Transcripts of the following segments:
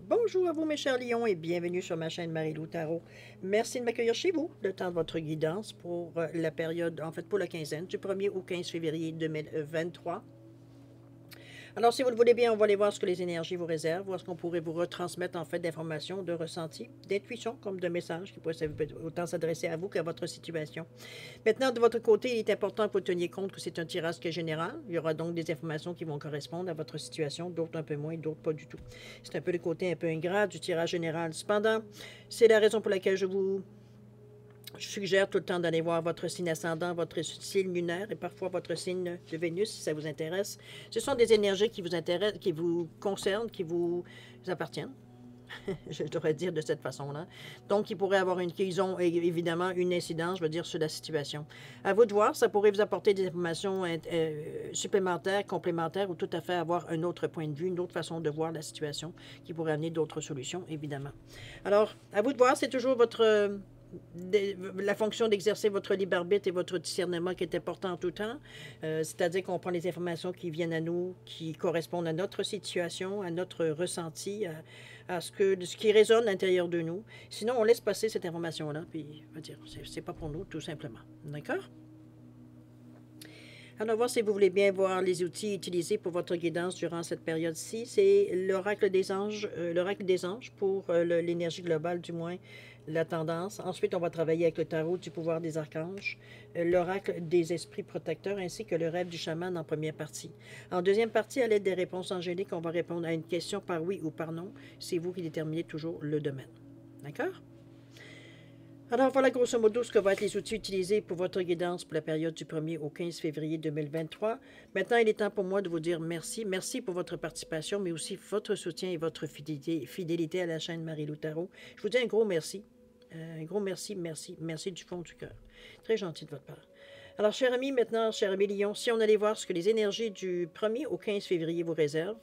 Bonjour à vous mes chers lions et bienvenue sur ma chaîne Marie-Lou Tarot. Merci de m'accueillir chez vous, le temps de votre guidance pour la période, en fait pour la quinzaine, du 1er au 15 février 2023. Alors si vous le voulez bien, on va aller voir ce que les énergies vous réservent, voir ce qu'on pourrait vous retransmettre en fait d'informations, de ressentis, d'intuitions comme de messages qui pourraient autant s'adresser à vous qu'à votre situation. Maintenant, de votre côté, il est important que vous teniez compte que c'est un tirage qui est général. Il y aura donc des informations qui vont correspondre à votre situation, d'autres un peu moins, d'autres pas du tout. C'est un peu le côté un peu ingrat du tirage général. Cependant, c'est la raison pour laquelle je vous suggère tout le temps d'aller voir votre signe ascendant, votre signe lunaire et parfois votre signe de Vénus si ça vous intéresse. Ce sont des énergies qui vous intéressent, qui vous concernent, qui vous appartiennent. Je devrais dire de cette façon-là. Donc, ils pourraient avoir qu'ils ont évidemment une incidence, je veux dire, sur la situation. À vous de voir, ça pourrait vous apporter des informations supplémentaires, complémentaires, ou tout à fait avoir un autre point de vue, une autre façon de voir la situation, qui pourrait amener d'autres solutions, évidemment. Alors, à vous de voir, c'est toujours la fonction d'exercer votre libre arbitre et votre discernement qui est important en tout temps. C'est-à-dire qu'on prend les informations qui viennent à nous, qui correspondent à notre situation, à notre ressenti, à ce qui résonne à l'intérieur de nous. Sinon, on laisse passer cette information-là, puis on va dire, c'est pas pour nous, tout simplement. D'accord? Alors, voir si vous voulez bien voir les outils utilisés pour votre guidance durant cette période-ci. C'est l'oracle des anges pour l'énergie globale, du moins la tendance. Ensuite, on va travailler avec le tarot du pouvoir des archanges, l'oracle des esprits protecteurs, ainsi que le rêve du chaman en première partie. En deuxième partie, à l'aide des réponses angéliques, on va répondre à une question par oui ou par non. C'est vous qui déterminez toujours le domaine. D'accord? Alors voilà grosso modo ce que vont être les outils utilisés pour votre guidance pour la période du 1er au 15 février 2023. Maintenant, il est temps pour moi de vous dire merci. Merci pour votre participation, mais aussi votre soutien et votre fidélité à la chaîne Marie-Lou Tarot. Je vous dis un gros merci. Un gros merci, merci du fond du cœur. Très gentil de votre part. Alors, chers amis, maintenant, chers amis Lion, si on allait voir ce que les énergies du 1er au 15 février vous réservent,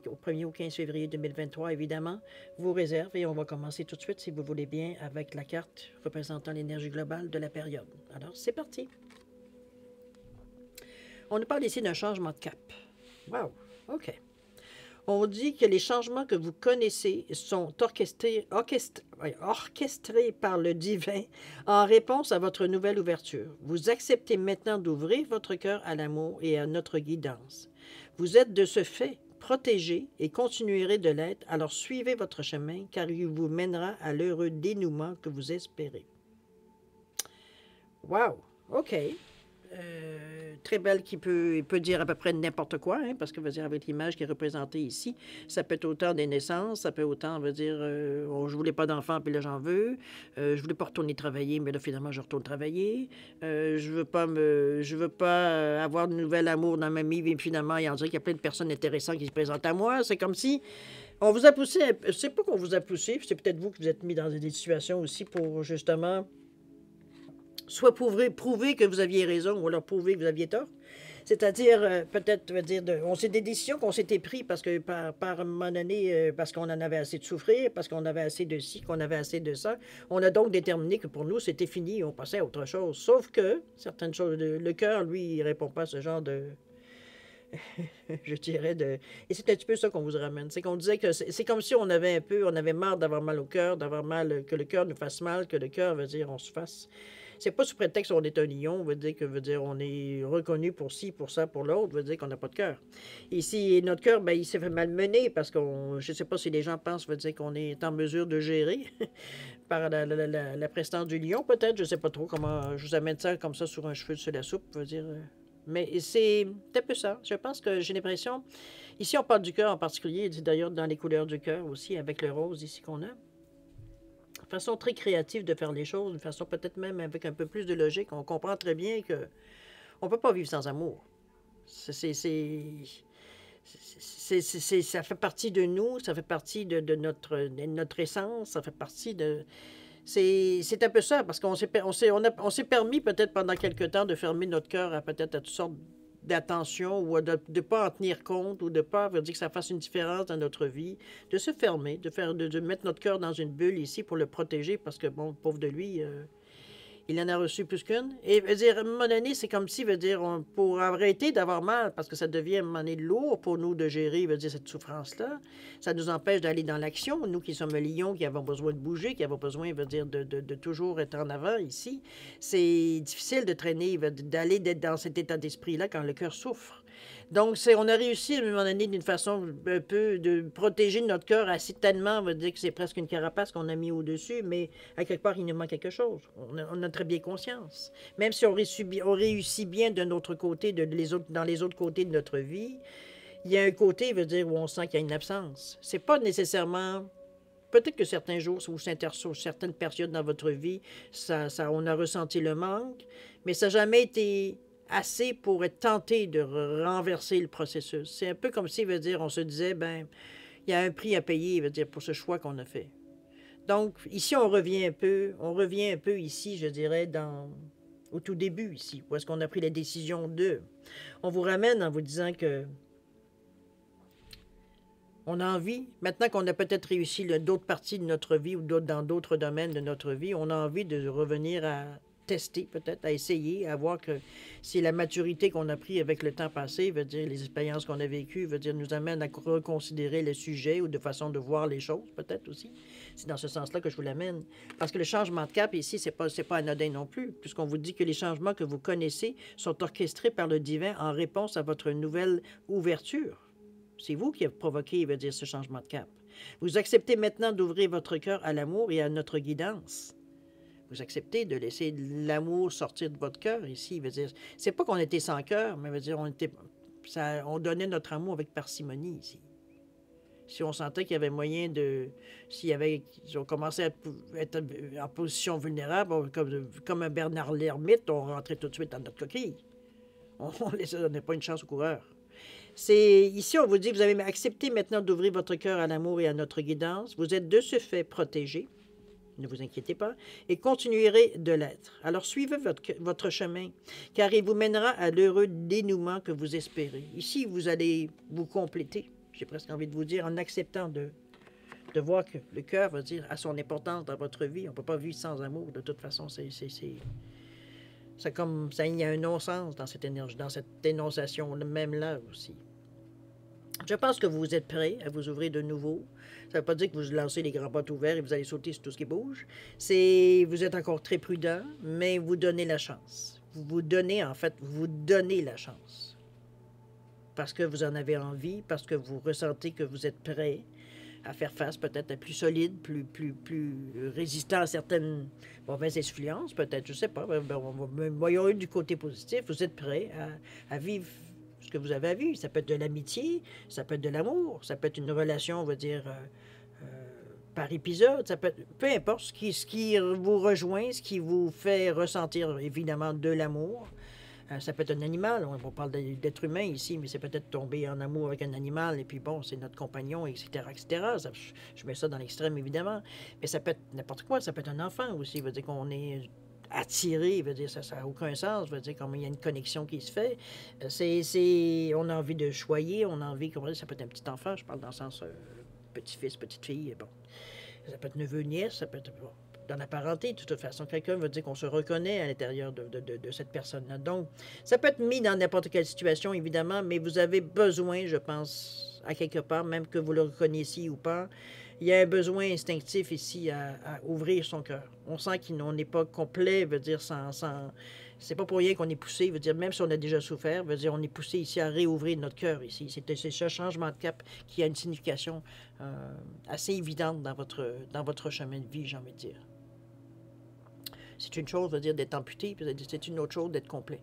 au 1er au 15 février 2023, évidemment, vous réservent, et on va commencer tout de suite, si vous voulez bien, avec la carte représentant l'énergie globale de la période. Alors, c'est parti. On nous parle ici d'un changement de cap. Wow, OK. On dit que les changements que vous connaissez sont orchestrés par le divin en réponse à votre nouvelle ouverture. Vous acceptez maintenant d'ouvrir votre cœur à l'amour et à notre guidance. Vous êtes de ce fait protégé et continuerez de l'être, alors suivez votre chemin car il vous mènera à l'heureux dénouement que vous espérez. Wow! OK. Très belle qui peut dire à peu près n'importe quoi, hein, parce que veut dire avec l'image qui est représentée ici, ça peut être autant des naissances, ça peut autant veut dire oh, je voulais pas d'enfant puis là j'en veux, je voulais pas retourner travailler mais là finalement je retourne travailler, je veux pas avoir de nouvel amour dans ma vie mais finalement il y en a qu'il y a plein de personnes intéressantes qui se présentent à moi, c'est comme si on vous a poussé, c'est pas qu'on vous a poussé, c'est peut-être vous qui vous êtes mis dans des situations aussi pour justement soit prouver que vous aviez raison ou alors prouver que vous aviez tort. C'est-à-dire, peut-être, c'est des décisions qu'on s'était prises parce que, par un moment donné, parce qu'on en avait assez de souffrir, parce qu'on avait assez de ci, qu'on avait assez de ça. On a donc déterminé que pour nous, c'était fini, on passait à autre chose. Sauf que, certaines choses, le cœur, lui, il répond pas à ce genre de... je dirais de... Et c'est un petit peu ça qu'on vous ramène. C'est qu'on disait que c'est comme si on avait marre d'avoir mal au cœur, d'avoir mal, que le cœur nous fasse mal, que le cœur veut dire on se fasse... C'est pas sous prétexte qu'on est un lion, veut dire on est reconnu pour ci, pour ça, pour l'autre, veut dire qu'on n'a pas de cœur. Ici, notre cœur, ben, il s'est fait malmener parce qu'on, je sais pas si les gens pensent, veut dire qu'on est en mesure de gérer par la prestance du lion, peut-être, je sais pas trop comment, je vous amène ça comme ça sur un cheveu sur la soupe, veut dire... Mais c'est un peu ça. Je pense que j'ai l'impression... Ici, on parle du cœur en particulier, d'ailleurs dans les couleurs du cœur aussi, avec le rose ici qu'on a. Façon très créative de faire les choses, une façon peut-être même avec un peu plus de logique. On comprend très bien que on ne peut pas vivre sans amour. Ça fait partie de nous, ça fait partie de notre essence, ça fait partie de... C'est un peu ça, parce qu'on s'est permis peut-être pendant quelque temps de fermer notre cœur à peut-être à toutes sortes d'attention ou de ne pas en tenir compte ou de pas dire que ça fasse une différence dans notre vie, de se fermer, de mettre notre cœur dans une bulle ici pour le protéger parce que, bon, pauvre de lui, Il en a reçu plus qu'une. Et veut dire, à un moment donné, c'est comme si, veut dire, pour arrêter d'avoir mal, parce que ça devient à un moment donné lourd pour nous de gérer, veut dire, cette souffrance-là. Ça nous empêche d'aller dans l'action. Nous qui sommes lions, qui avons besoin de bouger, qui avons besoin, veut dire, de toujours être en avant ici. C'est difficile de traîner, d'aller d'être dans cet état d'esprit-là quand le cœur souffre. Donc, on a réussi à un moment donné d'une façon un peu de protéger notre cœur assez tellement, on va dire que c'est presque une carapace qu'on a mis au-dessus, mais à quelque part, il nous manque quelque chose. On a très bien conscience. Même si on réussit bien de notre côté, dans les autres côtés de notre vie, il y a un côté, veut dire, où on sent qu'il y a une absence. C'est pas nécessairement... Peut-être que certains jours ou certaines périodes dans votre vie, on a ressenti le manque, mais ça n'a jamais été assez pour être tenté de renverser le processus. C'est un peu comme si, veut dire, on se disait, ben, il y a un prix à payer, veut dire, pour ce choix qu'on a fait. Donc, ici, on revient un peu ici, je dirais, au tout début ici, où est-ce qu'on a pris la décision de. On vous ramène en vous disant que on a envie, maintenant qu'on a peut-être réussi d'autres parties de notre vie ou dans d'autres domaines de notre vie, on a envie de revenir à tester peut-être, à essayer, à voir que si la maturité qu'on a pris avec le temps passé, veut dire les expériences qu'on a vécues, veut dire nous amène à reconsidérer le sujet ou de façon de voir les choses peut-être aussi. C'est dans ce sens-là que je vous l'amène. Parce que le changement de cap ici, c'est pas anodin non plus, puisqu'on vous dit que les changements que vous connaissez sont orchestrés par le divin en réponse à votre nouvelle ouverture. C'est vous qui avez provoqué, veut dire, ce changement de cap. Vous acceptez maintenant d'ouvrir votre cœur à l'amour et à notre guidance. Vous acceptez de laisser l'amour sortir de votre cœur ici. Veut dire, c'est pas qu'on était sans cœur, mais veut dire, on donnait notre amour avec parcimonie ici. Si on sentait qu'il y avait moyen de... Si on commençait à être en position vulnérable, comme un Bernard l'ermite, on rentrait tout de suite dans notre coquille. On ne donnait pas une chance au coureur. Ici, on vous dit, vous avez accepté maintenant d'ouvrir votre cœur à l'amour et à notre guidance. Vous êtes de ce fait protégé. Ne vous inquiétez pas, et continuerez de l'être. Alors suivez votre chemin, car il vous mènera à l'heureux dénouement que vous espérez. Ici, vous allez vous compléter, j'ai presque envie de vous dire, en acceptant de voir que le cœur, va dire, a son importance dans votre vie. On ne peut pas vivre sans amour, de toute façon. C'est comme ça, il y a un non-sens dans cette énergie, dans cette énonciation, même là aussi. Je pense que vous êtes prêts à vous ouvrir de nouveau. Ça ne veut pas dire que vous lancez les grands bottes ouverts et vous allez sauter sur tout ce qui bouge. Vous êtes encore très prudent, mais vous donnez la chance. Vous donnez la chance. Parce que vous en avez envie, parce que vous ressentez que vous êtes prêt à faire face peut-être à plus solide, plus résistant à certaines mauvaises influences, peut-être, je ne sais pas. Voyons du côté positif, vous êtes prêt à vivre ce que vous avez à vivre. Ça peut être de l'amitié, ça peut être de l'amour, ça peut être une relation, on va dire, par épisode, ça peut être, peu importe ce qui vous rejoint, ce qui vous fait ressentir évidemment de l'amour. Ça peut être un animal, on parle d'être humain ici, mais c'est peut-être tomber en amour avec un animal, et puis bon, c'est notre compagnon, etc., etc. Je mets ça dans l'extrême, évidemment. Mais ça peut être n'importe quoi, ça peut être un enfant aussi, veut dire qu'on est attiré, veut dire ça n'a aucun sens, veut dire comme il y a une connexion qui se fait. On a envie de choyer, on a envie, ça peut être un petit enfant, je parle dans le sens petit-fils, petite-fille, bon. Ça peut être neveu, nièce, ça peut être... Bon, dans la parenté, de toute façon, quelqu'un veut dire qu'on se reconnaît à l'intérieur de cette personne-là. Donc, ça peut être mis dans n'importe quelle situation, évidemment, mais vous avez besoin, je pense, à quelque part, même que vous le reconnaissiez ou pas, il y a un besoin instinctif ici à ouvrir son cœur. On sent qu'on n'est pas complet, veut dire, c'est pas pour rien qu'on est poussé, veut dire, même si on a déjà souffert, veut dire, on est poussé ici à réouvrir notre cœur ici. C'est ce changement de cap qui a une signification assez évidente dans votre chemin de vie, j'ai envie de dire. C'est une chose, veut dire, d'être amputé, puis c'est une autre chose d'être complet.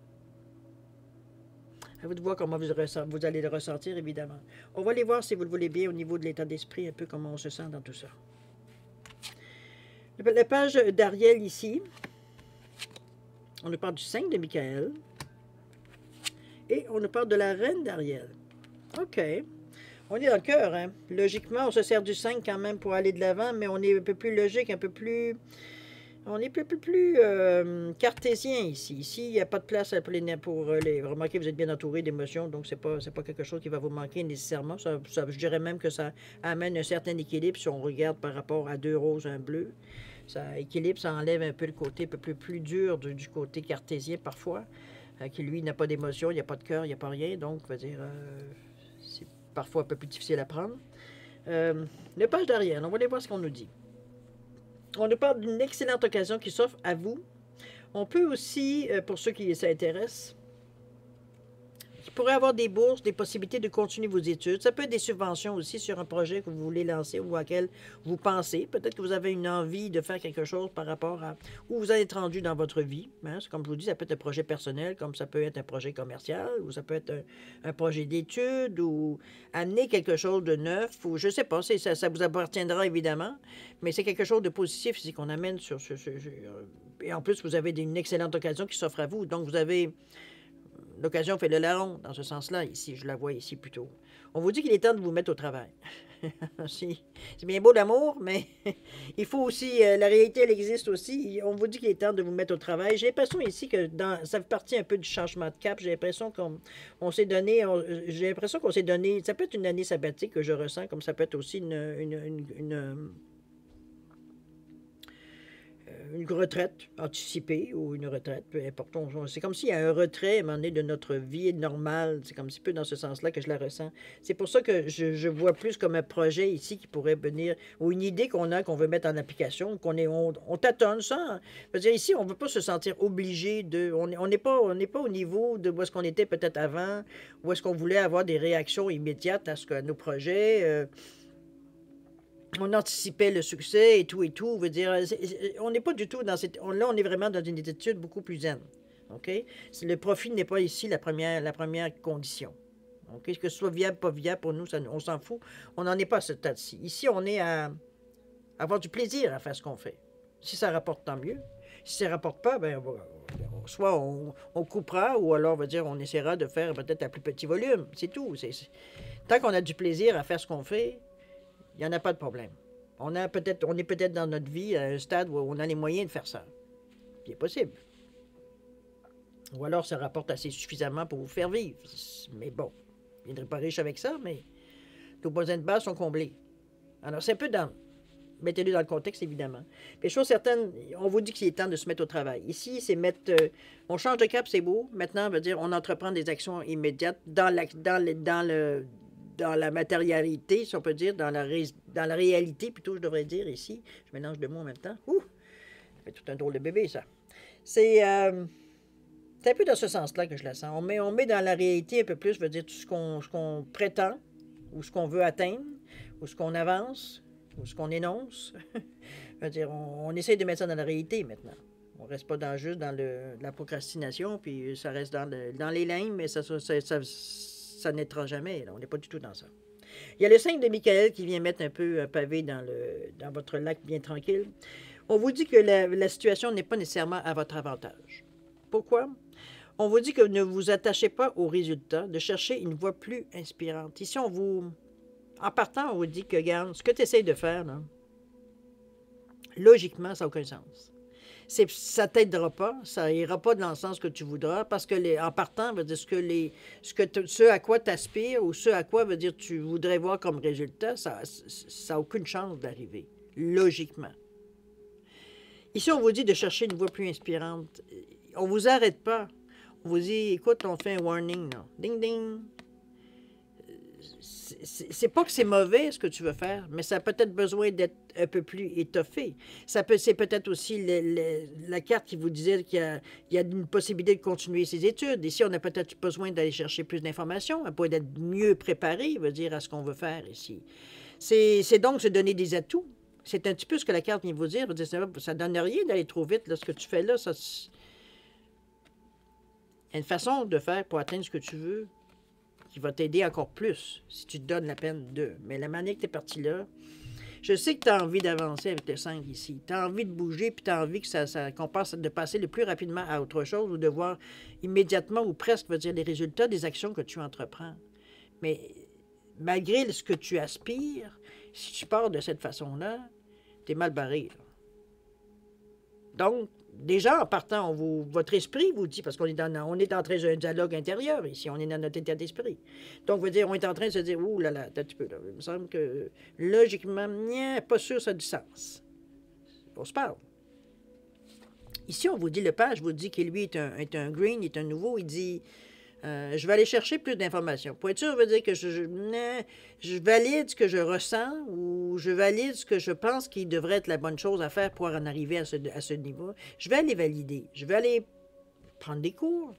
À vous de voir comment vous allez le ressentir, évidemment. On va aller voir, si vous le voulez bien, au niveau de l'état d'esprit, un peu comment on se sent dans tout ça. La page d'Ariel ici, on nous parle du 5 de Michael, et on nous parle de la reine d'Ariel. OK. On est dans le cœur, hein. Logiquement, on se sert du 5 quand même pour aller de l'avant, mais on est un peu plus logique, un peu plus... On est plus cartésien ici. Ici, il n'y a pas de place pour les... Remarquez, vous êtes bien entouré d'émotions, donc c'est pas quelque chose qui va vous manquer nécessairement. Je dirais même que ça amène un certain équilibre si on regarde par rapport à deux roses, un bleu. Ça équilibre, ça enlève un peu le côté un peu plus dur du côté cartésien parfois, qui lui n'a pas d'émotion, il n'y a pas de cœur, il n'y a pas rien, donc on va dire c'est parfois un peu plus difficile à prendre. Le page d'Ariel, on va aller voir ce qu'on nous dit. On nous parle d'une excellente occasion qui s'offre à vous. On peut aussi, pour ceux qui s'intéressent, qui pourraient avoir des bourses, des possibilités de continuer vos études. Ça peut être des subventions aussi sur un projet que vous voulez lancer ou auquel vous pensez. Peut-être que vous avez une envie de faire quelque chose par rapport à où vous êtes rendu dans votre vie. Hein? Comme je vous dis, ça peut être un projet personnel, comme ça peut être un projet commercial, ou ça peut être un projet d'études, ou amener quelque chose de neuf, ou je ne sais pas, ça vous appartiendra évidemment, mais c'est quelque chose de positif ici qu'on amène et en plus, vous avez une excellente occasion qui s'offre à vous. Donc, vous avez l'occasion fait le larron, dans ce sens-là, ici, je la vois ici plutôt. On vous dit qu'il est temps de vous mettre au travail. C'est bien beau l'amour, mais il faut aussi, la réalité, elle existe aussi. On vous dit qu'il est temps de vous mettre au travail. J'ai l'impression ici que ça fait partie un peu du changement de cap. J'ai l'impression qu'on s'est donné, j'ai l'impression qu'on s'est donné, ça peut être une année sabbatique que je ressens, comme ça peut être aussi une retraite anticipée ou une retraite, peu importe. C'est comme s'il y a un retrait à un moment donné de notre vie normale. C'est comme si peu dans ce sens-là que je la ressens. C'est pour ça que je vois plus comme un projet ici qui pourrait venir, ou une idée qu'on a, qu'on veut mettre en application, on tâtonne ça. Je veux dire, ici, on ne veut pas se sentir obligé de... On n'est pas au niveau de où est-ce qu'on était peut-être avant, où est-ce qu'on voulait avoir des réactions immédiates à nos projets. On anticipait le succès et tout. Veut dire, on n'est pas du tout dans cette... Là, on est vraiment dans une étude beaucoup plus zen. OK? Le profit n'est pas ici la première condition. OK? Que ce soit viable, pas viable, pour nous, on s'en fout. On n'en est pas à ce stade-ci. Ici, on est à avoir du plaisir à faire ce qu'on fait. Si ça rapporte, tant mieux. Si ça ne rapporte pas, ben, soit on coupera, ou alors, on va dire, on essaiera de faire peut-être à plus petit volume. C'est tout. Tant qu'on a du plaisir à faire ce qu'on fait, il n'y en a pas de problème. On est peut-être dans notre vie à un stade où on a les moyens de faire ça. C'est possible. Ou alors ça rapporte assez suffisamment pour vous faire vivre. Mais bon, vous ne viendrez pas riche avec ça, mais nos besoins de base sont comblés. Alors c'est un peu dans... Mettez-le dans le contexte, évidemment. Mais chose certaine, on vous dit qu'il est temps de se mettre au travail. Ici, c'est mettre... on change de cap, c'est beau. Maintenant, on va dire, on entreprend des actions immédiates dans la matérialité, si on peut dire, dans la réalité, plutôt, je devrais dire, ici. Je mélange de mots en même temps. Ouh! Ça fait tout un drôle de bébé, ça. C'est un peu dans ce sens-là que je la sens. On met dans la réalité un peu plus, je veux dire, tout ce qu'on prétend, ou ce qu'on veut atteindre, ou ce qu'on avance, ou ce qu'on énonce. Je veux dire, on essaie de mettre ça dans la réalité, maintenant. On ne reste pas juste dans la procrastination, puis ça reste dans les lignes, mais ça n'aidera jamais. Là. On n'est pas du tout dans ça. Il y a le 5 de Michael qui vient mettre un peu un pavé dans votre lac bien tranquille. On vous dit que la situation n'est pas nécessairement à votre avantage. Pourquoi? On vous dit que ne vous attachez pas aux résultats, de chercher une voie plus inspirante. Ici, en partant, on vous dit que, regarde, ce que tu essaies de faire, là, logiquement, ça n'a aucun sens. Ça ne t'aidera pas, ça n'ira pas dans le sens que tu voudras, parce que en partant, veut dire ce à quoi tu aspires ou ce à quoi veut dire tu voudrais voir comme résultat, ça n'a aucune chance d'arriver, logiquement. Ici, on vous dit de chercher une voie plus inspirante. On ne vous arrête pas. On vous dit, écoute, on fait un warning, là. Ding, ding. C'est pas que c'est mauvais ce que tu veux faire, mais ça a peut-être besoin d'être un peu plus étoffé. C'est peut-être aussi la carte qui vous disait qu'il y a une possibilité de continuer ses études. Ici, on a peut-être besoin d'aller chercher plus d'informations pour être mieux préparé, veut dire, à ce qu'on veut faire ici. C'est donc se donner des atouts. C'est un petit peu ce que la carte vient vous dire. Ça ne donne rien d'aller trop vite. Là, ce que tu fais là, il y a une façon de faire pour atteindre ce que tu veux qui va t'aider encore plus si tu te donnes la peine de. Mais la manière que tu es parti là, je sais que tu as envie d'avancer avec le 5 ici. Tu as envie de bouger, puis tu as envie qu'on passe de passer le plus rapidement à autre chose ou de voir immédiatement ou presque, veut dire, les résultats des actions que tu entreprends. Mais malgré ce que tu aspires, si tu pars de cette façon-là, tu es mal barré. Donc, déjà, en partant, votre esprit vous dit, parce qu'on est, on est en train d'un dialogue intérieur ici, on est dans notre état d'esprit. Donc, veut dire, on est en train de se dire, ouh là là, attends un petit peu, là, il me semble que logiquement, pas sûr ça a du sens. On se parle. Ici, on vous dit, le page vous dit que lui est un green, est un nouveau, il dit... je vais aller chercher plus d'informations. Pour être sûr, veut dire que je valide ce que je ressens ou je valide ce que je pense qui devrait être la bonne chose à faire pour en arriver à ce niveau. Je vais aller valider. Je vais aller prendre des cours,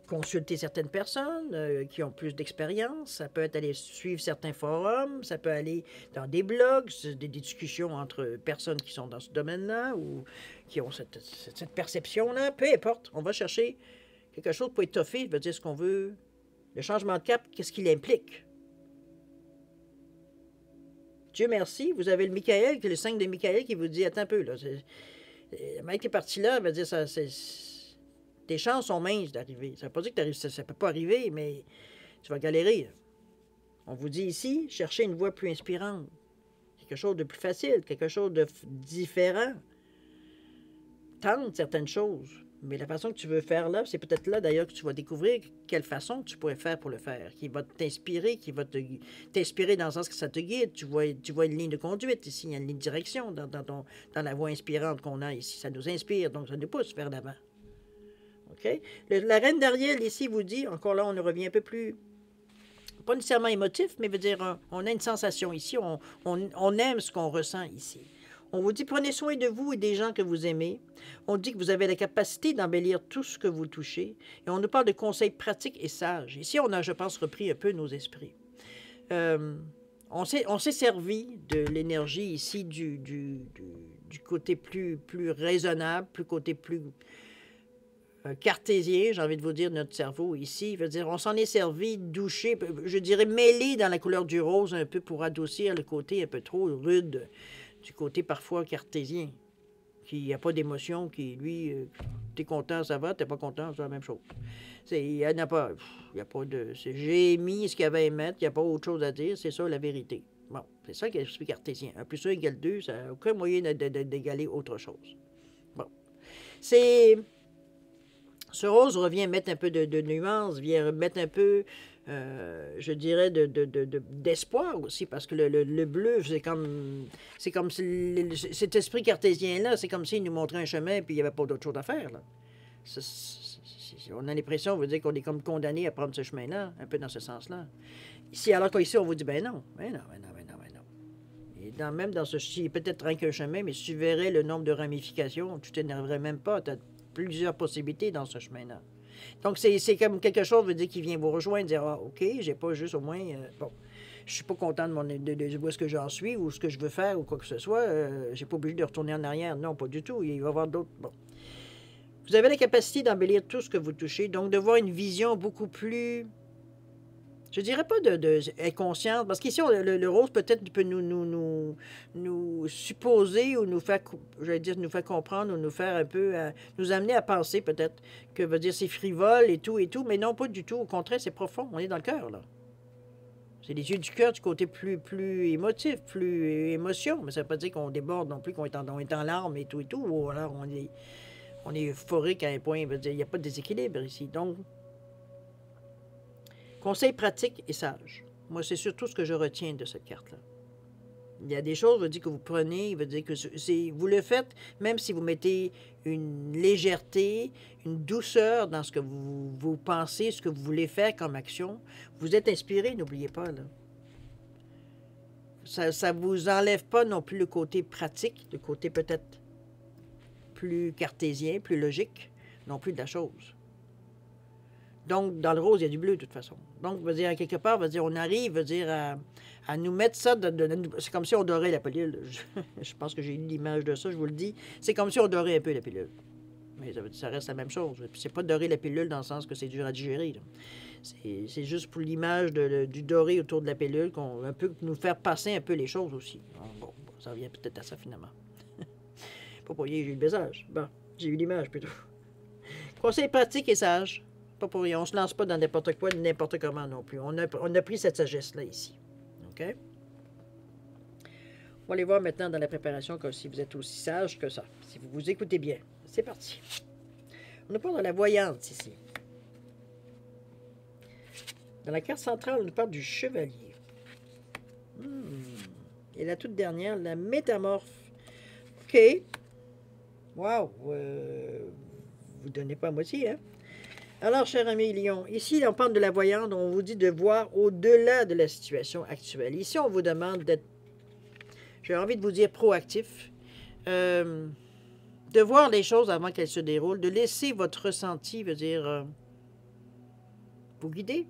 consulter certaines personnes qui ont plus d'expérience. Ça peut être aller suivre certains forums, ça peut aller dans des blogs, des discussions entre personnes qui sont dans ce domaine-là ou qui ont cette perception-là. Peu importe, on va chercher quelque chose pour étoffer, veut dire ce qu'on veut. Le changement de cap, qu'est-ce qu'il implique? Dieu merci, vous avez le Michael, le 5 de Michael qui vous dit, attends un peu, là. Le mec qui est parti là, veut dire, tes chances sont minces d'arriver. Ça ne veut pas dire que ça ne peut pas arriver, mais tu vas galérer. Là. On vous dit ici, cherchez une voie plus inspirante. Quelque chose de plus facile, quelque chose de différent. Tente certaines choses. Mais la façon que tu veux faire là, c'est peut-être là d'ailleurs que tu vas découvrir quelle façon tu pourrais faire pour le faire, qui va t'inspirer, qui va t'inspirer dans le sens que ça te guide. Tu vois une ligne de conduite ici, il y a une ligne de direction dans la voie inspirante qu'on a ici. Ça nous inspire, donc ça nous pousse vers l'avant. OK? La reine d'Ariel ici vous dit, encore là, on revient un peu plus, pas nécessairement émotif, mais veut dire, on a une sensation ici, on aime ce qu'on ressent ici. On vous dit, prenez soin de vous et des gens que vous aimez. On dit que vous avez la capacité d'embellir tout ce que vous touchez. Et on nous parle de conseils pratiques et sages. Ici, on a, je pense, repris un peu nos esprits. On s'est servi de l'énergie ici du côté plus raisonnable, côté plus cartésien, j'ai envie de vous dire, notre cerveau ici. Veut dire, on s'en est servi, douché, je dirais mêlé dans la couleur du rose un peu pour adoucir le côté un peu trop rude du côté parfois cartésien, qui n'a pas d'émotion, qui, lui, t'es content, ça va, t'es pas content, c'est la même chose. Il n'y a pas de... J'ai mis ce qu'il y avait à mettre, il n'y a pas autre chose à dire, c'est ça la vérité. Bon, c'est ça qui est l'esprit cartésien. 1 plus 1 égale 2, ça n'a aucun moyen d'égaler autre chose. Bon. Ce rose revient mettre un peu de nuance, vient mettre un peu... je dirais, d'espoir aussi, parce que le bleu, c'est comme cet esprit cartésien-là, c'est comme s'il nous montrait un chemin, puis il n'y avait pas d'autre chose à faire. Là. On a l'impression, on veut dire qu'on est comme condamné à prendre ce chemin-là, un peu dans ce sens-là. Ici, alors qu'ici, on vous dit, ben non. Et même dans ce ci, peut-être rien qu'un chemin, mais si tu verrais le nombre de ramifications, tu t'énerverais même pas, tu as plusieurs possibilités dans ce chemin-là. Donc, c'est comme quelque chose, veut dire, qui vient vous rejoindre, dire, ah, OK, j'ai pas juste au moins, bon, je suis pas content de où est-ce que j'en suis, ou ce que je veux faire, ou quoi que ce soit, j'ai pas obligé de retourner en arrière. Non, pas du tout. Il va y avoir d'autres, bon. Vous avez la capacité d'embellir tout ce que vous touchez, donc de voir une vision beaucoup plus, je dirais pas inconsciente, parce qu'ici, le rose peut-être peut nous supposer ou nous faire, j'allais dire, nous faire comprendre ou nous faire un peu, nous amener à penser peut-être que veut dire c'est frivole et tout, mais non, pas du tout. Au contraire, c'est profond. On est dans le cœur, là. C'est les yeux du cœur du côté plus émotif, plus émotion, mais ça ne veut pas dire qu'on déborde non plus, qu'on est en larmes et tout, ou alors on est euphorique à un point, veut dire, il n'y a pas de déséquilibre ici. Donc, conseil pratique et sage. Moi, c'est surtout ce que je retiens de cette carte-là. Il y a des choses, veut dire que vous prenez, veut dire que vous le faites, même si vous mettez une légèreté, une douceur dans ce que vous pensez, ce que vous voulez faire comme action. Vous êtes inspiré, n'oubliez pas, là. Ça ne vous enlève pas non plus le côté pratique, le côté peut-être plus cartésien, plus logique, non plus de la chose. Donc, dans le rose, il y a du bleu, de toute façon. Donc, veut dire, quelque part, veut dire, on arrive, veut dire, à nous mettre ça, c'est comme si on dorait la pilule. Je pense que j'ai eu l'image de ça, je vous le dis. C'est comme si on dorait un peu la pilule. Mais ça reste la même chose. C'est pas dorer la pilule dans le sens que c'est dur à digérer. C'est juste pour l'image du doré autour de la pilule, un peu nous faire passer un peu les choses aussi. Bon, ça revient peut-être à ça, finalement. Pas pour rien, j'ai eu le baisage. Bon, j'ai eu l'image, plutôt. Conseil pratique et sage. Pas pour rien. On ne se lance pas dans n'importe quoi, n'importe comment non plus. On a pris cette sagesse-là ici. OK? On va aller voir maintenant dans la préparation comme si vous êtes aussi sage que ça, si vous vous écoutez bien. C'est parti. On nous parle de la voyance ici. Dans la carte centrale, on nous parle du chevalier. Et la toute dernière, la métamorphe. OK. Wow. Vous donnez pas à moitié, hein? Alors, cher ami Lion, ici, on parle de la voyante, on vous dit de voir au-delà de la situation actuelle. Ici, on vous demande d'être, j'ai envie de vous dire, proactif, de voir les choses avant qu'elles se déroulent, de laisser votre ressenti, veut dire, vous guider.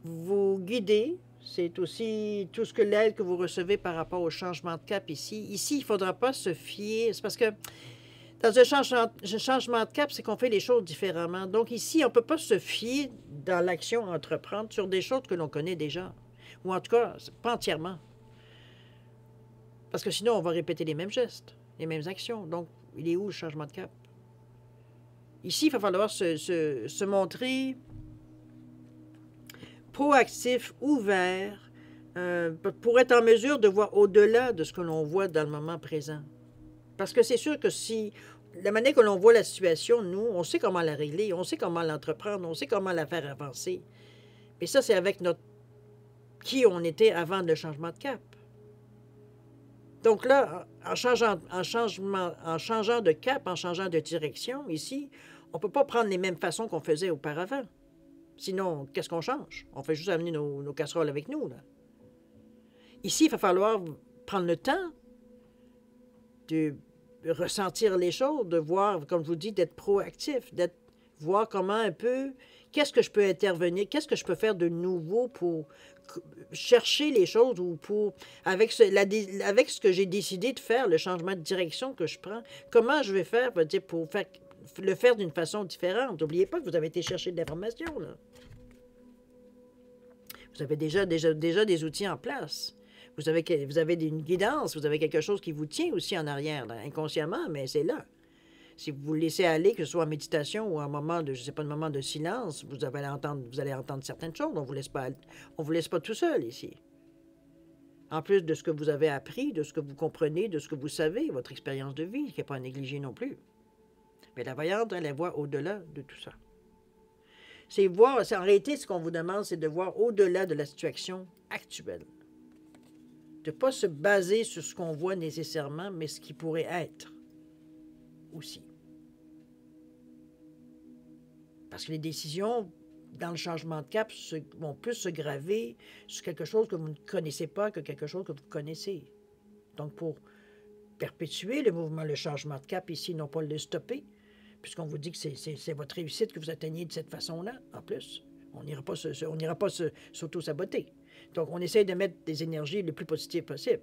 Vous guider, c'est aussi tout ce que l'aide que vous recevez par rapport au changement de cap ici. Ici, il ne faudra pas se fier, c'est parce que dans un changement de cap, c'est qu'on fait les choses différemment. Donc ici, on ne peut pas se fier dans l'action à entreprendre sur des choses que l'on connaît déjà. Ou en tout cas, pas entièrement. Parce que sinon, on va répéter les mêmes gestes, les mêmes actions. Donc, il est où le changement de cap? Ici, il va falloir se montrer proactif, ouvert, pour être en mesure de voir au-delà de ce que l'on voit dans le moment présent. Parce que c'est sûr que si, la manière que l'on voit la situation, nous, on sait comment la régler, on sait comment l'entreprendre, on sait comment la faire avancer. Mais ça, c'est avec notre qui on était avant le changement de cap. Donc là, en changeant de cap, en changeant de direction, ici, on ne peut pas prendre les mêmes façons qu'on faisait auparavant. Sinon, qu'est-ce qu'on change? On fait juste amener nos casseroles avec nous, là. Ici, il va falloir prendre le temps de ressentir les choses, de voir, comme je vous dis, d'être proactif, voir comment un peu, qu'est-ce que je peux intervenir, qu'est-ce que je peux faire de nouveau pour chercher les choses ou pour, avec ce que j'ai décidé de faire, le changement de direction que je prends, comment je vais faire, pour le faire d'une façon différente. N'oubliez pas que vous avez été chercher de l'information, là. Vous avez déjà des outils en place. Vous avez une guidance, vous avez quelque chose qui vous tient aussi en arrière, là, inconsciemment, mais c'est là. Si vous vous laissez aller, que ce soit en méditation ou un moment de, je sais pas, un moment de silence, vous allez entendre certaines choses. On vous laisse pas tout seul ici. En plus de ce que vous avez appris, de ce que vous comprenez, de ce que vous savez, votre expérience de vie, qui n'est pas à négliger non plus. Mais la voyante, elle voit au-delà de tout ça. En réalité, ce qu'on vous demande, c'est de voir au-delà de la situation actuelle. De ne pas se baser sur ce qu'on voit nécessairement, mais ce qui pourrait être aussi. Parce que les décisions dans le changement de cap vont plus se graver sur quelque chose que vous ne connaissez pas que quelque chose que vous connaissez. Donc, pour perpétuer le mouvement, le changement de cap ici, non pas le stopper, puisqu'on vous dit que c'est votre réussite que vous atteignez de cette façon-là, en plus. On n'ira pas s'auto-saboter. Donc, on essaye de mettre des énergies le plus positives possible.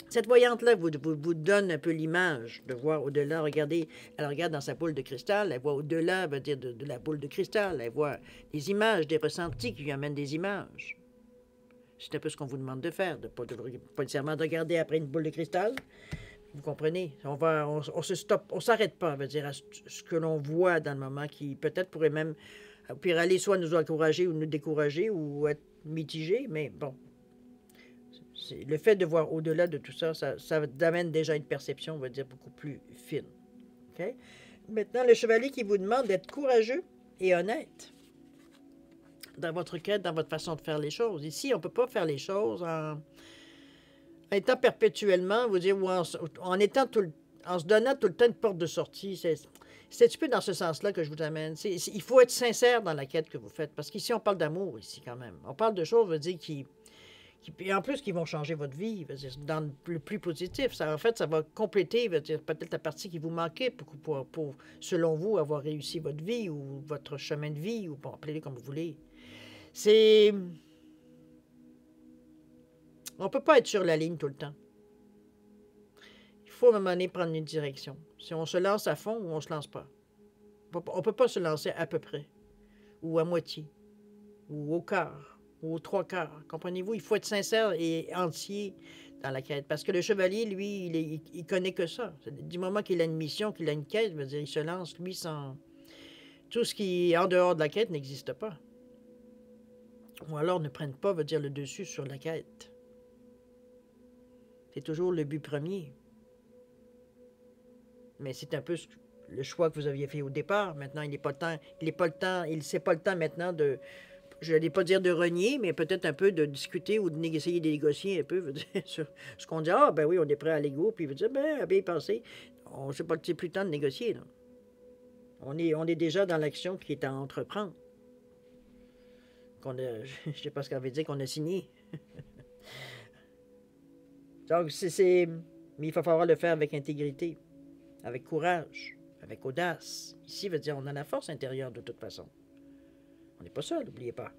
Cette voyante-là vous donne un peu l'image de voir au-delà. Regardez, elle regarde dans sa boule de cristal, elle voit au-delà, veut dire de la boule de cristal, elle voit des images, des ressentis qui lui amènent des images. C'est un peu ce qu'on vous demande de faire, pas nécessairement de regarder après une boule de cristal. Vous comprenez? On se stoppe, on s'arrête pas, veut dire, à ce que l'on voit dans le moment qui peut-être pourrait même, puis aller soit nous encourager ou nous décourager ou être mitigé, mais bon. Le fait de voir au-delà de tout ça, ça amène déjà une perception, on va dire, beaucoup plus fine. Okay? Maintenant, le chevalier qui vous demande d'être courageux et honnête dans votre quête, dans votre façon de faire les choses. Ici, on ne peut pas faire les choses en étant perpétuellement, vous dire, ou en se donnant tout le temps une porte de sortie. C'est un petit peu dans ce sens-là que je vous amène. Il faut être sincère dans la quête que vous faites, parce qu'ici, on parle d'amour, ici, quand même. On parle de choses, je veux dire, en plus, qui vont changer votre vie, dans le plus positif. Ça, en fait, ça va compléter peut-être la partie qui vous manquait pour, selon vous, avoir réussi votre vie ou votre chemin de vie, ou bon, appelez-le comme vous voulez. On ne peut pas être sur la ligne tout le temps. Il faut à un moment donné prendre une direction. Si on se lance à fond ou on ne se lance pas. On ne peut pas se lancer à peu près, ou à moitié, ou au quart, ou aux trois quarts. Comprenez-vous? Il faut être sincère et entier dans la quête. Parce que le chevalier, lui, il connaît que ça. Du moment qu'il a une mission, qu'il a une quête, veut dire, il se lance, lui, sans... Tout ce qui est en dehors de la quête n'existe pas. Ou alors ne prennent pas, veut dire, le dessus sur la quête. C'est toujours le but premier. Mais c'est un peu le choix que vous aviez fait au départ. Maintenant, il n'est pas le temps, c'est pas le temps maintenant de, je n'allais pas dire de renier, mais peut-être un peu de discuter ou essayer de négocier un peu, veut dire, sur ce qu'on dit. Ah, ben oui, on est prêt à l'ego, puis veut dire, ben, à bien penser. C'est plus le temps de négocier, là. On est déjà dans l'action qui est à entreprendre. Je ne sais pas ce qu'elle veut dire qu'on a signé. Donc, mais il va falloir le faire avec intégrité, avec courage, avec audace. Ici, veut dire, on a la force intérieure de toute façon. On n'est pas seul, n'oubliez pas.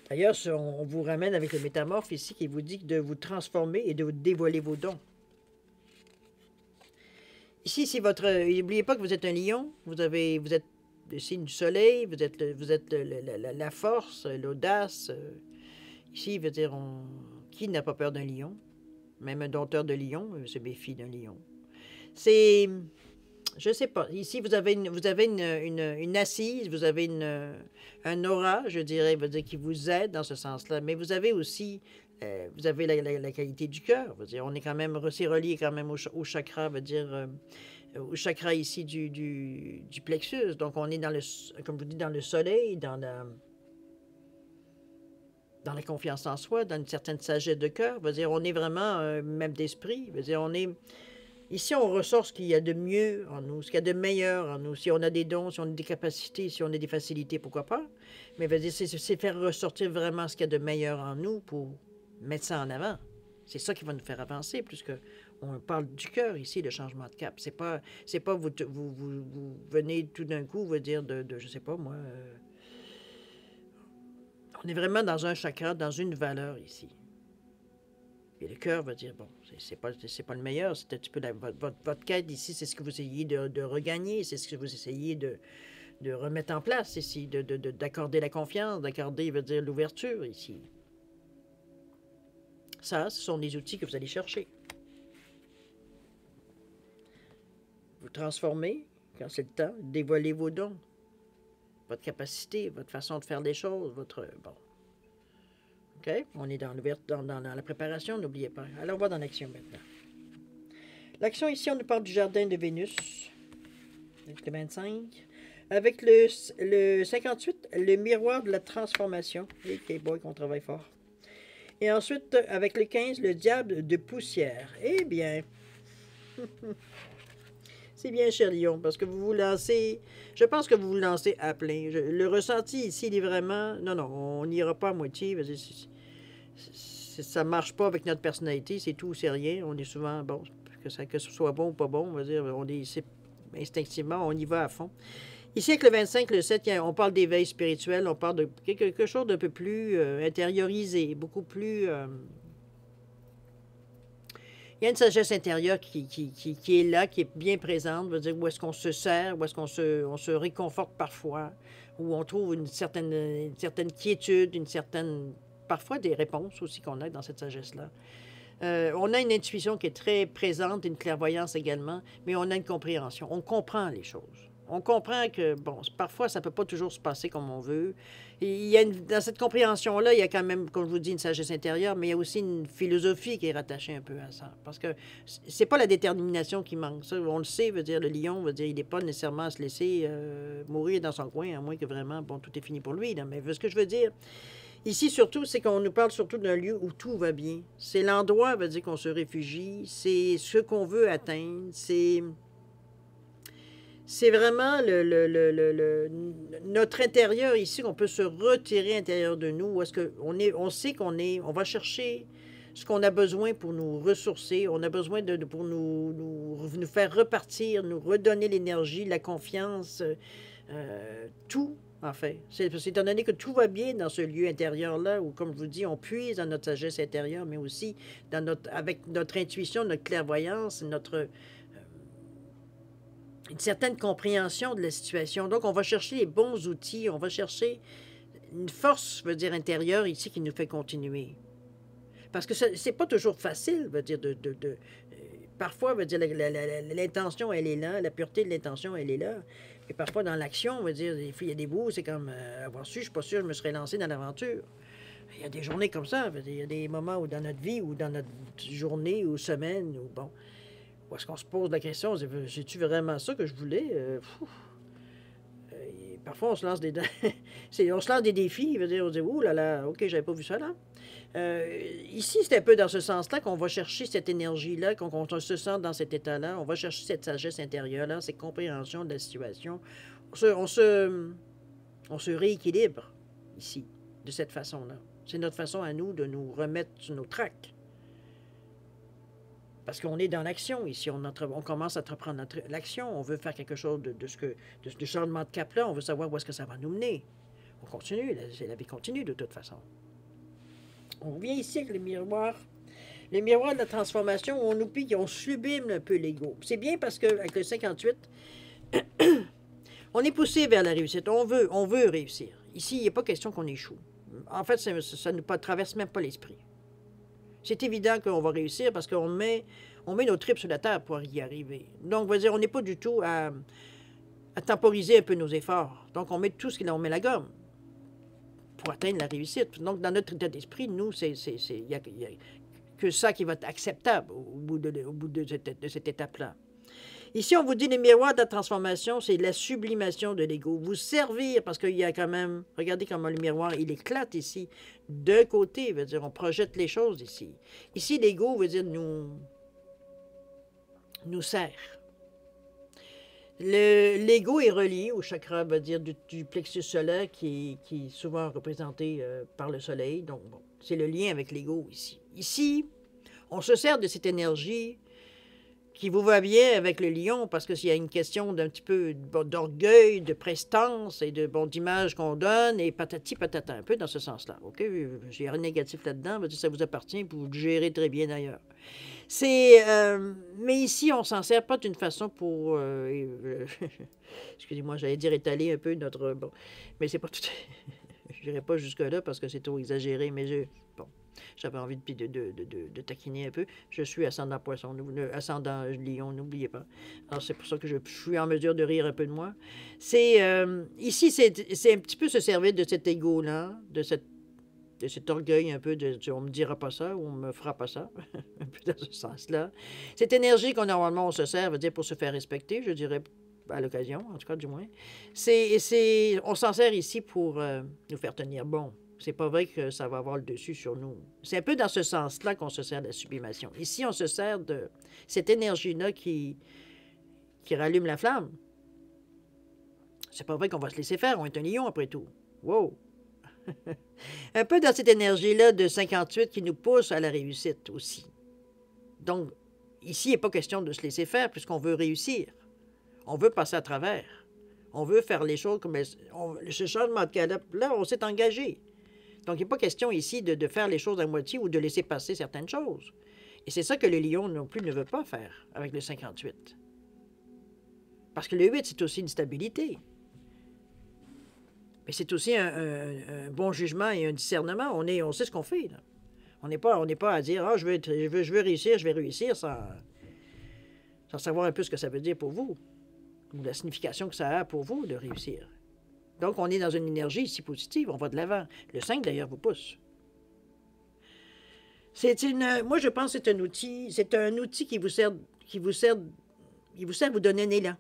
D'ailleurs, on vous ramène avec le métamorphe ici qui vous dit de vous transformer et de vous dévoiler vos dons. Ici, c'est votre... N'oubliez pas que vous êtes un lion, vous êtes le signe du soleil, vous êtes la force, l'audace. Ici, veut dire, qui n'a pas peur d'un lion? Même un dompteur de lion se méfie d'un lion. C'est... Je sais pas. Ici, vous avez une assise, vous avez un aura, je dirais, veut dire, qui vous aide dans ce sens-là. Mais vous avez aussi... vous avez la qualité du cœur. On est quand même... C'est relié quand même au chakra, veut dire... au chakra ici du plexus. Donc, on est dans le... Comme vous dites, dans le soleil, dans la confiance en soi, dans une certaine sagesse de cœur. On est vraiment même d'esprit. On est... Ici, on ressort ce qu'il y a de mieux en nous, ce qu'il y a de meilleur en nous. Si on a des dons, si on a des capacités, si on a des facilités, pourquoi pas. Mais c'est faire ressortir vraiment ce qu'il y a de meilleur en nous pour mettre ça en avant. C'est ça qui va nous faire avancer, puisque on parle du cœur ici, le changement de cap. C'est pas vous venez tout d'un coup, veut dire je sais pas moi. On est vraiment dans un chakra, dans une valeur ici. Et le cœur va dire, bon, c'est pas le meilleur, c'est un petit peu votre quête ici, c'est ce que vous essayez de regagner, c'est ce que vous essayez de remettre en place ici, d'accorder la confiance, d'accorder, veut dire, l'ouverture ici. Ça, ce sont les outils que vous allez chercher. Vous transformez, quand c'est le temps, dévoiler vos dons, votre capacité, votre façon de faire les choses, votre... Bon. OK? On est dans la préparation, n'oubliez pas. Alors, on va dans l'action maintenant. L'action ici, on nous parle du jardin de Vénus, avec le 25. Avec le 58, le miroir de la transformation. Et les boys qu'on travaille fort. Et ensuite, avec le 15, le diable de poussière. Eh bien, c'est bien, cher Lion, parce que vous vous lancez... Je pense que vous vous lancez à plein. Le ressenti ici, il est vraiment... Non, on n'ira pas à moitié. Ça ne marche pas avec notre personnalité, c'est tout ou c'est rien. On est souvent, bon, que ce soit bon ou pas bon, on va dire, instinctivement, on y va à fond. Ici, avec le 25, le 7, on parle d'éveil spirituel, on parle de quelque chose d'un peu plus intériorisé, beaucoup plus... il y a une sagesse intérieure qui est là, qui est bien présente, veut dire où est-ce qu'on se sert, où est-ce qu'on se réconforte parfois, où on trouve une certaine quiétude, parfois des réponses aussi qu'on a dans cette sagesse-là. On a une intuition qui est très présente, une clairvoyance également, mais on a une compréhension. On comprend les choses. On comprend que, bon, parfois, ça ne peut pas toujours se passer comme on veut. Et dans cette compréhension-là, il y a quand même, comme je vous dis, une sagesse intérieure, mais il y a aussi une philosophie qui est rattachée un peu à ça. Parce que c'est pas la détermination qui manque. Ça, on le sait, veut dire, le lion, veut dire, il n'est pas nécessairement à se laisser mourir dans son coin, à moins que vraiment, bon, tout est fini pour lui. Là. Mais ce que je veux dire, ici, surtout, c'est qu'on nous parle surtout d'un lieu où tout va bien. C'est l'endroit, veut dire, qu'on se réfugie. C'est ce qu'on veut atteindre. C'est vraiment notre intérieur ici qu'on peut se retirer à l'intérieur de nous. Où est-ce on sait on va chercher ce qu'on a besoin pour nous ressourcer. On a besoin pour nous faire repartir, nous redonner l'énergie, la confiance, tout. En fait, c'est étant donné que tout va bien dans ce lieu intérieur-là, où, comme je vous dis, on puise dans notre sagesse intérieure, mais aussi avec notre intuition, notre clairvoyance, une certaine compréhension de la situation. Donc, on va chercher les bons outils, on va chercher une force, je veux dire, intérieure ici qui nous fait continuer. Parce que c'est pas toujours facile, veut dire, parfois, veut dire, l'intention, elle est là, la pureté de l'intention, elle est là. Et parfois, dans l'action, on va dire, il y a des bouts, c'est comme, avoir su, je suis pas sûr, je me serais lancé dans l'aventure. Il y a des journées comme ça, il y a des moments où dans notre vie, ou dans notre journée, ou semaine, ou bon, où est-ce qu'on se pose la question, j'ai-tu vraiment ça que je voulais? Parfois, on se lance des, on se lance des défis, on dit, ouh là là, ok, j'avais pas vu ça là. Ici, c'est un peu dans ce sens-là qu'on va chercher cette énergie-là, qu'on se sent dans cet état-là, on va chercher cette sagesse intérieure-là, cette compréhension de la situation. On se rééquilibre ici, de cette façon-là. C'est notre façon à nous de nous remettre sur nos traques. Parce qu'on est dans l'action ici, on commence à entreprendre l'action, on veut faire quelque chose de ce changement de cap-là, on veut savoir où est-ce que ça va nous mener. On continue, la vie continue de toute façon. On revient ici avec le miroir de la transformation, où on oublie, on sublime un peu l'ego. C'est bien parce qu'avec le 58, on est poussé vers la réussite, on veut réussir. Ici, il n'est pas question qu'on échoue. En fait, ça ne traverse même pas l'esprit. C'est évident qu'on va réussir parce qu'on met nos tripes sur la terre pour y arriver. Donc, on va dire, on n'est pas du tout à temporiser un peu nos efforts. Donc, on met tout ce qu'il on met la gomme pour atteindre la réussite. Donc, dans notre état d'esprit, nous, il n'y a que ça qui va être acceptable au bout de cette étape-là. Ici, on vous dit, les miroirs de la transformation, c'est la sublimation de l'ego. Vous servir, parce qu'il y a quand même, regardez comment le miroir, il éclate ici. D'un côté, veut dire, on projette les choses ici. Ici, l'ego veut dire nous sert. L'ego est relié au chakra, veut dire, du plexus solaire qui est souvent représenté par le soleil. Donc, bon, c'est le lien avec l'ego ici. Ici, on se sert de cette énergie qui vous va bien avec le lion, parce que s'il y a une question d'un petit peu d'orgueil, de prestance et d'image qu'on donne, et patati patata, un peu dans ce sens-là. OK? J'ai rien de négatif là-dedans, ça vous appartient, vous le gérez très bien d'ailleurs. Mais ici, on s'en sert pas d'une façon pour... excusez-moi, j'allais dire étaler un peu notre... Bon, mais c'est pas tout... Je n'irai pas jusque-là parce que c'est trop exagéré, mais bon, j'avais envie de taquiner un peu. Je suis ascendant poisson, ascendant lion, n'oubliez pas. Alors, c'est pour ça que je suis en mesure de rire un peu de moi. Ici, c'est un petit peu se servir de cet égo-là, de cet orgueil un peu on me dira pas ça ou on me fera pas ça, un peu dans ce sens-là. Cette énergie qu'on normalement on se sert, veut dire pour se faire respecter, je dirais à l'occasion, en tout cas du moins. On s'en sert ici pour nous faire tenir bon. C'est pas vrai que ça va avoir le dessus sur nous. C'est un peu dans ce sens-là qu'on se sert de la sublimation. Ici, on se sert de cette énergie-là qui rallume la flamme. C'est pas vrai qu'on va se laisser faire, on est un lion après tout. Wow! Un peu dans cette énergie-là de 58 qui nous pousse à la réussite aussi. Donc, ici, il n'est pas question de se laisser faire puisqu'on veut réussir. On veut passer à travers. On veut faire les choses comme... Ce changement de cap-là, on s'est engagé. Donc, il n'est pas question ici de faire les choses à moitié ou de laisser passer certaines choses. Et c'est ça que le lion non plus ne veut pas faire avec le 58. Parce que le 8, c'est aussi une stabilité. Mais c'est aussi un bon jugement et un discernement. On sait ce qu'on fait, là. On n'est pas à dire, je veux réussir, je vais réussir sans savoir un peu ce que ça veut dire pour vous, ou la signification que ça a pour vous de réussir. Donc, on est dans une énergie ici positive, on va de l'avant. Le 5, d'ailleurs, vous pousse. Moi, je pense que c'est un outil qui vous sert vous donner un élan.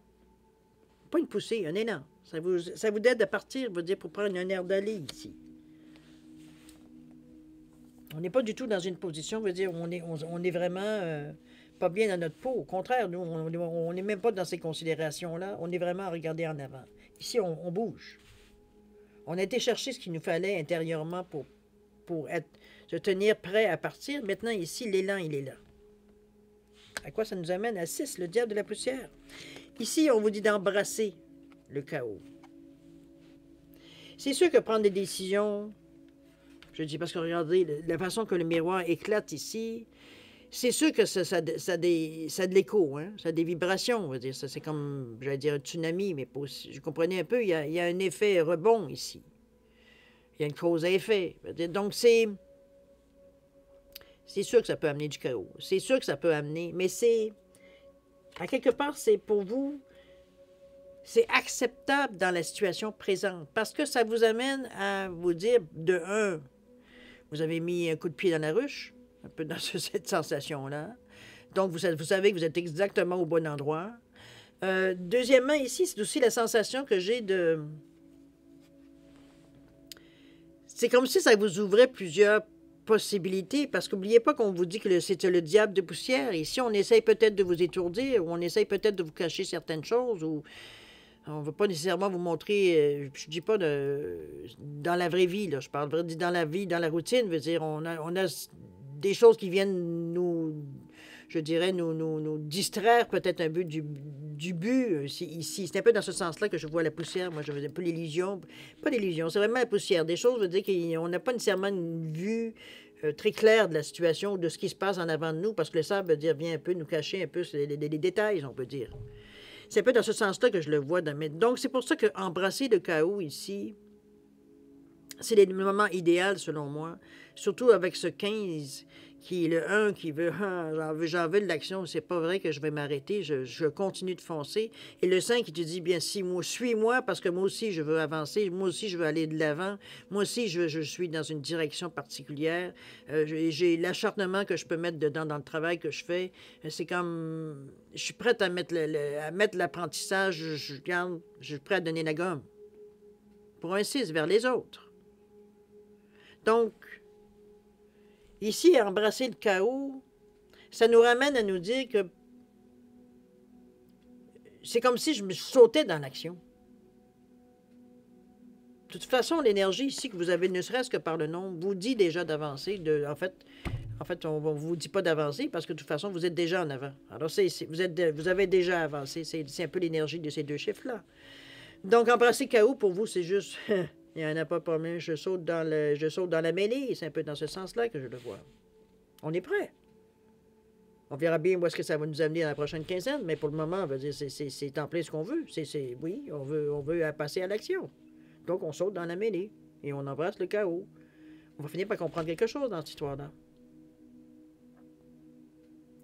Pas une poussée, un élan. Ça vous aide à partir, veut dire, pour prendre un air d'aller ici. On n'est pas du tout dans une position, veut dire, on est vraiment pas bien dans notre peau. Au contraire, nous, on n'est même pas dans ces considérations-là. On est vraiment à regarder en avant. Ici, on bouge. On a été chercher ce qu'il nous fallait intérieurement pour se tenir prêt à partir. Maintenant, ici, l'élan, il est là. À quoi ça nous amène? À 6, le diable de la poussière. Ici, on vous dit d'embrasser le chaos. C'est sûr que prendre des décisions, je dis parce que regardez, la façon que le miroir éclate ici, c'est sûr que ça a de l'écho, hein? Ça a des vibrations, on va dire. C'est comme, j'allais dire, un tsunami, mais pas aussi, je comprenais un peu, il y a un effet rebond ici. Il y a une cause à effet. Donc, c'est sûr que ça peut amener du chaos. C'est sûr que ça peut amener, mais à quelque part, c'est pour vous, c'est acceptable dans la situation présente parce que ça vous amène à vous dire, de un, vous avez mis un coup de pied dans la ruche, un peu dans cette sensation-là. Donc, vous savez que vous êtes exactement au bon endroit. Deuxièmement, ici, c'est aussi la sensation que j'ai de... C'est comme si ça vous ouvrait plusieurs possibilités, parce qu'oubliez pas qu'on vous dit que c'est le diable de poussière. Ici, on essaye peut-être de vous étourdir, ou on essaye peut-être de vous cacher certaines choses, ou on ne veut pas nécessairement vous montrer, je dis pas dans la vraie vie, là, je parle dans la vie, dans la routine, veut dire, on a des choses qui viennent nous, je dirais, nous distraire peut-être un peu du but ici. C'est un peu dans ce sens-là que je vois la poussière. Moi, je veux dire, pas l'illusion. Pas l'illusion, c'est vraiment la poussière. Des choses, veut dire qu'on n'a pas nécessairement une vue très claire de la situation ou de ce qui se passe en avant de nous, parce que le sable, veut dire, vient un peu nous cacher un peu les détails, on peut dire. C'est un peu dans ce sens-là que je le vois. Donc, c'est pour ça qu'embrasser le chaos ici, c'est le moment idéal, selon moi. Surtout avec ce 15 qui est le 1 qui veut j'en veux de l'action, c'est pas vrai que je vais m'arrêter, je continue de foncer. Et le 5 qui te dit, bien, si moi, suis-moi, parce que moi aussi, je veux avancer, moi aussi, je veux aller de l'avant, moi aussi, je suis dans une direction particulière, j'ai l'acharnement que je peux mettre dedans dans le travail que je fais. C'est comme, je suis prête à mettre l'apprentissage, je suis prêt à donner la gomme. Pour un 6 vers les autres. Donc, ici, embrasser le chaos, ça nous ramène à nous dire que c'est comme si je me sautais dans l'action. De toute façon, l'énergie ici que vous avez, ne serait-ce que par le nom, vous dit déjà d'avancer. En fait, on ne vous dit pas d'avancer parce que de toute façon, vous êtes déjà en avant. Alors, vous avez déjà avancé. C'est un peu l'énergie de ces deux chiffres-là. Donc, embrasser le chaos, pour vous, c'est juste... Il n'y en a pas pour moi, je saute dans la mêlée. C'est un peu dans ce sens-là que je le vois. On est prêt. On verra bien où est-ce que ça va nous amener dans la prochaine quinzaine, mais pour le moment, on va dire, c'est en plein ce qu'on veut. Oui, on veut passer à l'action. Donc, on saute dans la mêlée et on embrasse le chaos. On va finir par comprendre quelque chose dans cette histoire-là.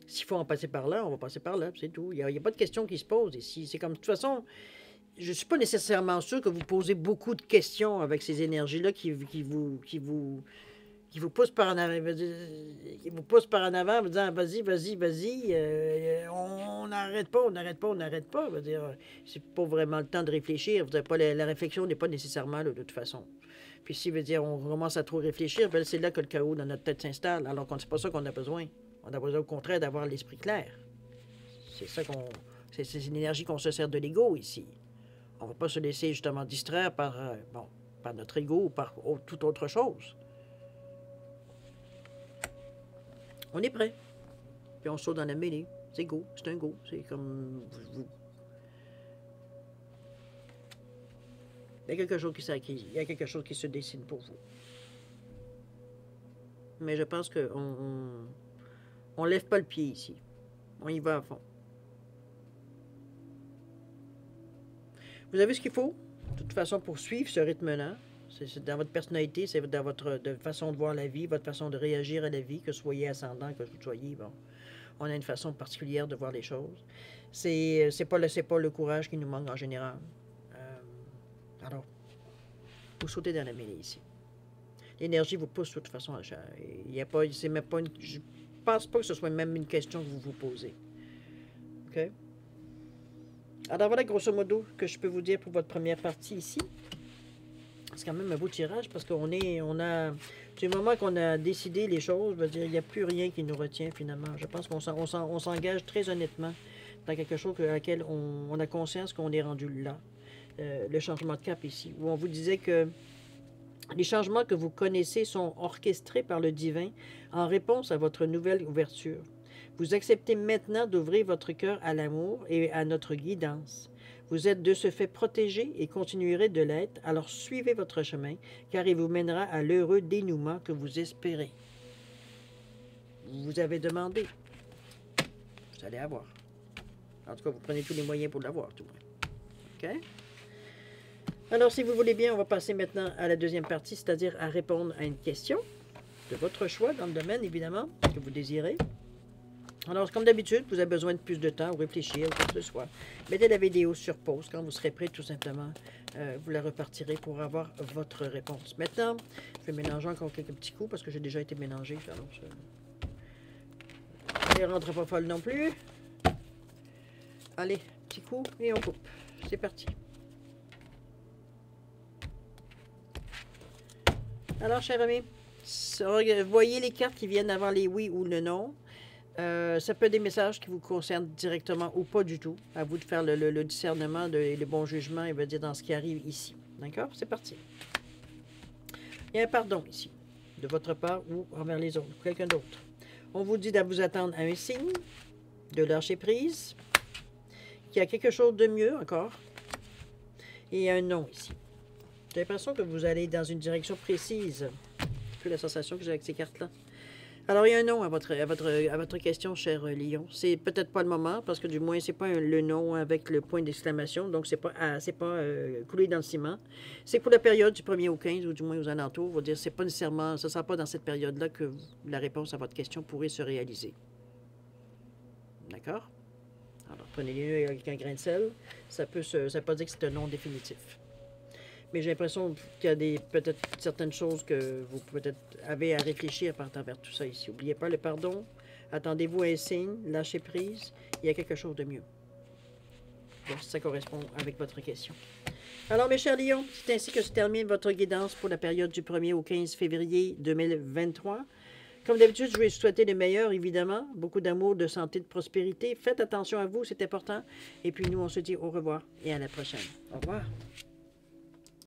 S'il faut en passer par là, on va passer par là, c'est tout. Il n'y a pas de question qui se pose ici. C'est comme, de toute façon... Je ne suis pas nécessairement sûr que vous posez beaucoup de questions avec ces énergies-là qui vous poussent par en avant, en disant vas-y, on n'arrête pas. Je veux dire, c'est pas vraiment le temps de réfléchir. Vous avez pas la réflexion n'est pas nécessairement là, de toute façon. Puis si veut dire on commence à trop réfléchir, ben, c'est là que le chaos dans notre tête s'installe. Alors qu'on c'est pas ça qu'on a besoin. On a besoin au contraire d'avoir l'esprit clair. C'est une énergie qu'on se sert de l'ego ici. On ne va pas se laisser justement distraire par notre ego ou par toute autre chose. On est prêt. Puis on saute dans la mêlée. C'est go, c'est un go. C'est comme vous. Il y a quelque chose qui se dessine pour vous. Mais je pense qu'on ne lève pas le pied ici. On y va à fond. Vous avez ce qu'il faut, de toute façon, pour suivre ce rythme-là. C'est dans votre personnalité, c'est dans votre façon de voir la vie, votre façon de réagir à la vie, que vous soyez ascendant, que vous soyez, bon. On a une façon particulière de voir les choses. C'est pas le courage qui nous manque en général. Alors, vous sautez dans la mêlée ici. L'énergie vous pousse de toute façon. C'est même pas je pense pas que ce soit même une question que vous vous posez. OK? Alors voilà, grosso modo, que je peux vous dire pour votre première partie ici. C'est quand même un beau tirage parce du moment qu'on a décidé les choses, je veux dire, il n'y a plus rien qui nous retient finalement. Je pense qu'on s'engage très honnêtement dans quelque chose à laquelle on a conscience qu'on est rendu là. Le changement de cap ici, où on vous disait que les changements que vous connaissez sont orchestrés par le divin en réponse à votre nouvelle ouverture. Vous acceptez maintenant d'ouvrir votre cœur à l'amour et à notre guidance. Vous êtes de ce fait protégé et continuerez de l'être, alors suivez votre chemin, car il vous mènera à l'heureux dénouement que vous espérez. Vous avez demandé. Vous allez avoir. En tout cas, vous prenez tous les moyens pour l'avoir, tout le monde. OK? Alors, si vous voulez bien, on va passer maintenant à la deuxième partie, c'est-à-dire à répondre à une question de votre choix dans le domaine, évidemment, que vous désirez. Alors, comme d'habitude, vous avez besoin de plus de temps ou réfléchir ou quoi que ce soit. Mettez la vidéo sur pause. Quand vous serez prêt, tout simplement, vous la repartirez pour avoir votre réponse. Maintenant, je vais mélanger encore quelques petits coups parce que j'ai déjà été mélangé. Alors, ne rentre pas folle non plus. Allez, petit coup et on coupe. C'est parti. Alors, chers amis, voyez les cartes qui viennent avant les oui ou le non. Ça peut être des messages qui vous concernent directement ou pas du tout. À vous de faire le discernement et le bon jugement, il veut dire dans ce qui arrive ici. D'accord? C'est parti. Il y a un pardon ici, de votre part ou envers les autres, ou quelqu'un d'autre. On vous dit de vous attendre à un signe, de lâcher prise, qu'il y a quelque chose de mieux encore, et il y a un non ici. J'ai l'impression que vous allez dans une direction précise. C'est un peu la sensation que j'ai avec ces cartes-là. Alors, il y a un non à votre question, cher Lion. C'est peut-être pas le moment, parce que du moins, c'est pas le non avec le point d'exclamation, donc c'est pas coulé dans le ciment. C'est pour la période du 1er au 15, ou du moins aux alentours. On va dire, c'est pas nécessairement, ça ne sera pas dans cette période-là que la réponse à votre question pourrait se réaliser. D'accord? Alors, prenez-le avec un grain de sel. Ça ne veut pas dire que c'est un non définitif. Mais j'ai l'impression qu'il y a peut-être certaines choses que vous peut-être avez à réfléchir par travers tout ça ici. N'oubliez pas le pardon. Attendez-vous à un signe. Lâchez prise. Il y a quelque chose de mieux. Donc, ça correspond avec votre question. Alors, mes chers lions, c'est ainsi que se termine votre guidance pour la période du 1er au 15 février 2023. Comme d'habitude, je vais vous souhaiter le meilleur, évidemment. Beaucoup d'amour, de santé, de prospérité. Faites attention à vous, c'est important. Et puis, nous, on se dit au revoir et à la prochaine. Au revoir.